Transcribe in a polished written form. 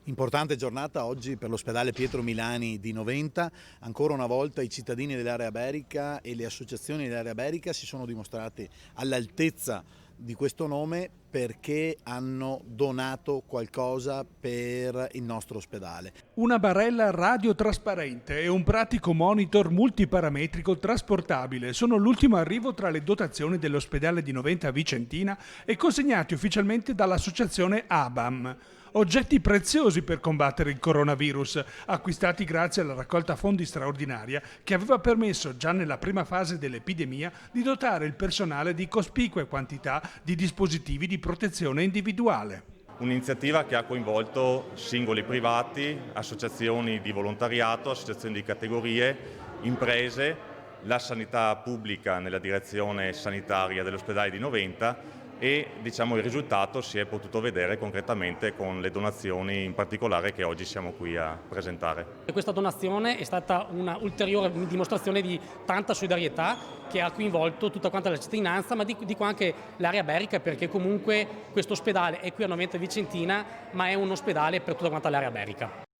Importante giornata oggi per l'ospedale Pietro Milani di Noventa. Ancora una volta i cittadini dell'area iberica e le associazioni dell'area iberica si sono dimostrati all'altezza di questo nome perché hanno donato qualcosa per il nostro ospedale. Una barella radiotrasparente e un pratico monitor multiparametrico trasportabile sono l'ultimo arrivo tra le dotazioni dell'ospedale di Noventa Vicentina e consegnati ufficialmente dall'associazione ABAM. Oggetti preziosi per combattere il coronavirus, acquistati grazie alla raccolta fondi straordinaria che aveva permesso già nella prima fase dell'epidemia di dotare il personale di cospicue quantità di dispositivi di protezione individuale. Un'iniziativa che ha coinvolto singoli privati, associazioni di volontariato, associazioni di categorie, imprese, la sanità pubblica nella direzione sanitaria dell'ospedale di Noventa e il risultato si è potuto vedere concretamente con le donazioni in particolare che oggi siamo qui a presentare. Questa donazione è stata una ulteriore dimostrazione di tanta solidarietà che ha coinvolto tutta quanta la cittadinanza, ma dico anche l'area iberica, perché comunque questo ospedale è qui a Noventa Vicentina, ma è un ospedale per tutta quanta l'area iberica.